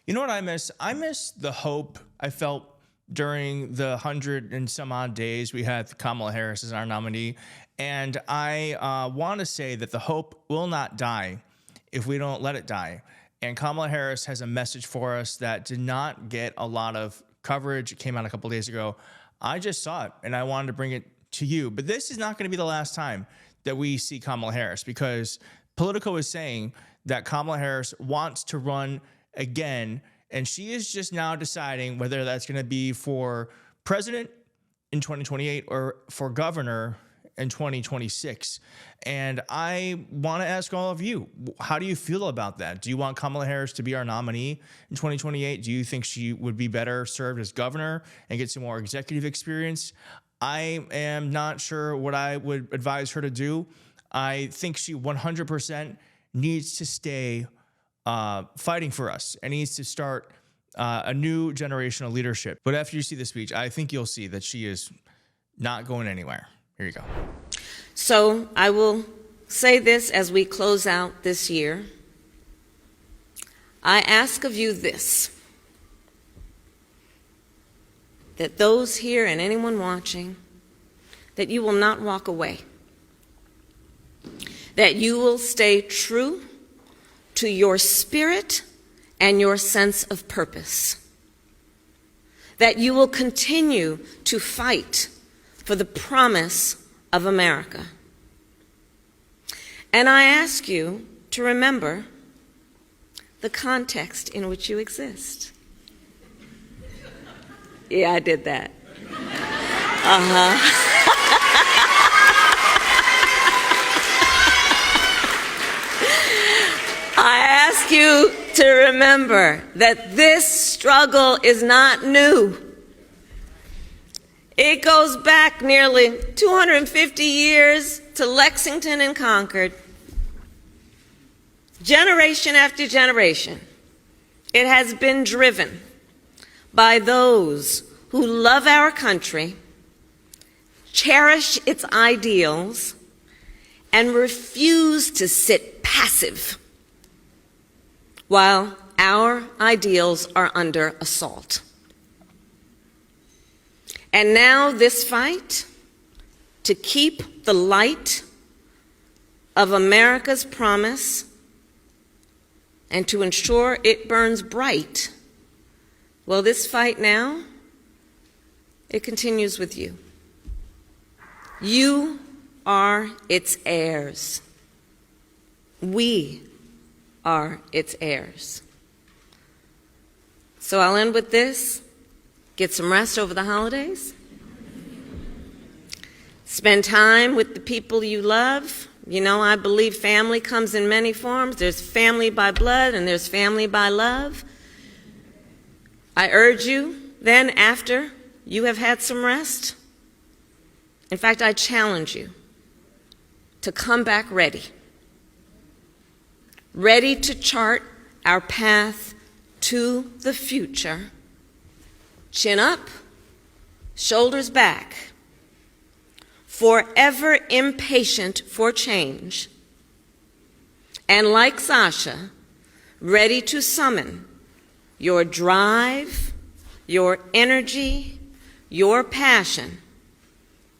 You know what I miss? I miss the hope I felt during the 100 and some odd days we had Kamala Harris as our nominee. And I want to say that the hope will not die if we don't let it die. And Kamala Harris has a message for us that did not get a lot of coverage. It came out a couple days ago. I just saw it and I wanted to bring it to you. But this is not going to be the last time that we see Kamala Harris, because Politico is saying that Kamala Harris wants to run again. And she is just now deciding whether that's going to be for president in 2028 or for governor in 2026. And I want to ask all of you, how do you feel about that? Do you want Kamala Harris to be our nominee in 2028? Do you think she would be better served as governor and get some more executive experience? I am not sure what I would advise her to do. I think she 100% needs to stay fighting for us and needs to start a new generation of leadership. But after you see the speech, I think you'll see that she is not going anywhere. Here you go. So I will say this as we close out this year. I ask of you this, that those here and anyone watching, that you will not walk away, that you will stay true to your spirit and your sense of purpose, that you will continue to fight for the promise of America. And I ask you to remember the context in which you exist. Yeah, I did that. I ask you to remember that this struggle is not new. It goes back nearly 250 years to Lexington and Concord. Generation after generation, it has been driven by those who love our country, cherish its ideals, and refuse to sit passive while our ideals are under assault. And now this fight to keep the light of America's promise and to ensure it burns bright, well, this fight now, it continues with you. You are its heirs. We are its heirs. So I'll end with this. Get some rest over the holidays. Spend time with the people you love. You know, I believe family comes in many forms. There's family by blood and there's family by love. I urge you then, after you have had some rest, in fact, I challenge you to come back ready to chart our path to the future. Chin up, shoulders back, forever impatient for change, and like Sasha, ready to summon your drive, your energy, your passion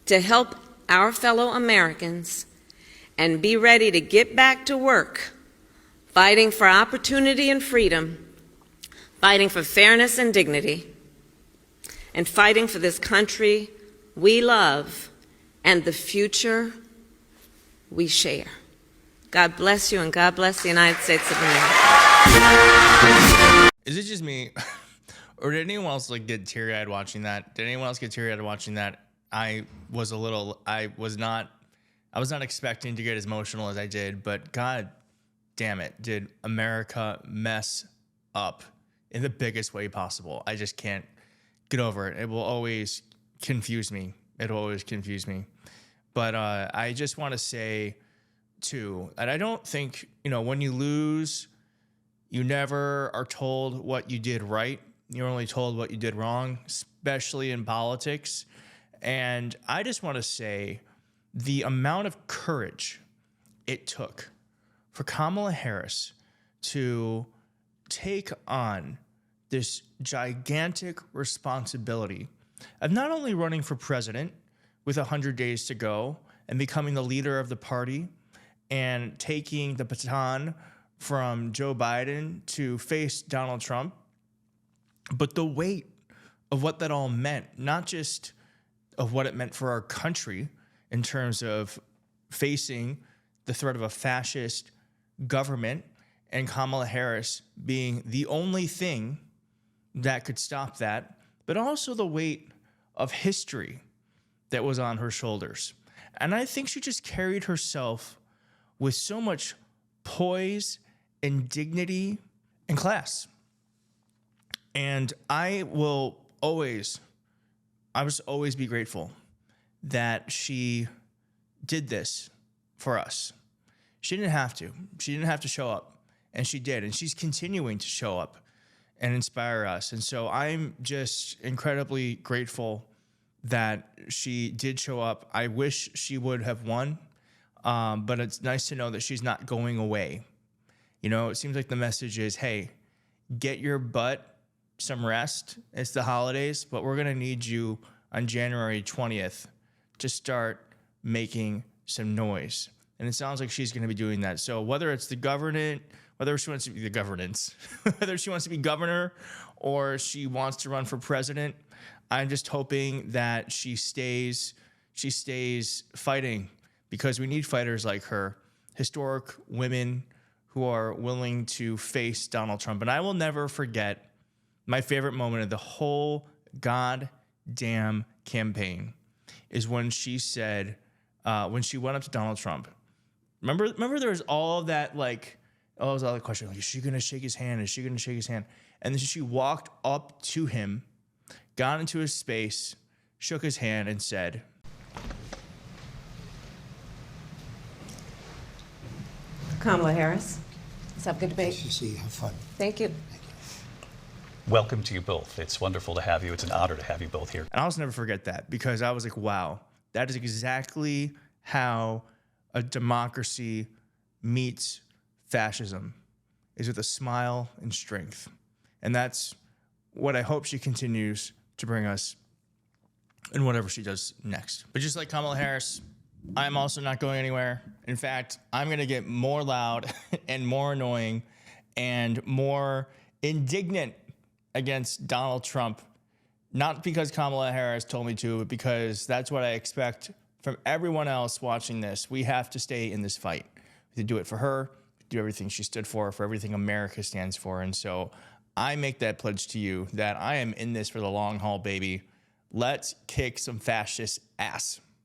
to help our fellow Americans, and be ready to get back to work, fighting for opportunity and freedom, fighting for fairness and dignity, and fighting for this country we love and the future we share. God bless you, and God bless the United States of America. Is it just me? Or did anyone else get teary-eyed watching that? Did anyone else get teary-eyed watching that? I was not expecting to get as emotional as I did, but God damn it, did America mess up in the biggest way possible. I just can't get over it. It will always confuse me. But I just want to say, too, that I don't think, when you lose, you never are told what you did right. You're only told what you did wrong, especially in politics. And I just want to say the amount of courage it took for Kamala Harris to take on this gigantic responsibility of not only running for president with 100 days to go and becoming the leader of the party and taking the baton from Joe Biden to face Donald Trump, but the weight of what that all meant, not just of what it meant for our country in terms of facing the threat of a fascist government and Kamala Harris being the only thing that could stop that, but also the weight of history that was on her shoulders. And I think she just carried herself with so much poise and dignity and class. And I will always be grateful that she did this for us. She didn't have to. She didn't have to show up, and she did. And she's continuing to show up and inspire us. And so I'm just incredibly grateful that she did show up. I wish she would have won, but it's nice to know that she's not going away. You know, it seems like the message is, hey, get your butt some rest. It's the holidays, but we're going to need you on January 20th to start making some noise. And it sounds like she's going to be doing that. So whether it's the government, whether she wants to be the governance, whether she wants to be governor or she wants to run for president, I'm just hoping that she stays fighting, because we need fighters like her, historic women who are willing to face Donald Trump. And I will never forget my favorite moment of the whole goddamn campaign is when she said, when she went up to Donald Trump. Remember there was all that, like, oh, it was all the question, like, is she going to shake his hand? Is she going to shake his hand? And then she walked up to him, got into his space, shook his hand, and said, Kamala Harris. Let's have a good debate. Nice to see you. Have fun. Thank you. Welcome to you both. It's wonderful to have you. It's an honor to have you both here. and I'll just never forget that, because I was like, wow, that is exactly how a democracy meets fascism, is with a smile and strength. And that's what I hope she continues to bring us in whatever she does next. But just like Kamala Harris, I'm also not going anywhere. In fact, I'm going to get more loud and more annoying and more indignant against Donald Trump, not because Kamala Harris told me to, but because that's what I expect from everyone else watching this. We have to stay in this fight. We have to do it for her, do everything she stood for everything America stands for. And so I make that pledge to you that I am in this for the long haul, baby. Let's kick some fascist ass.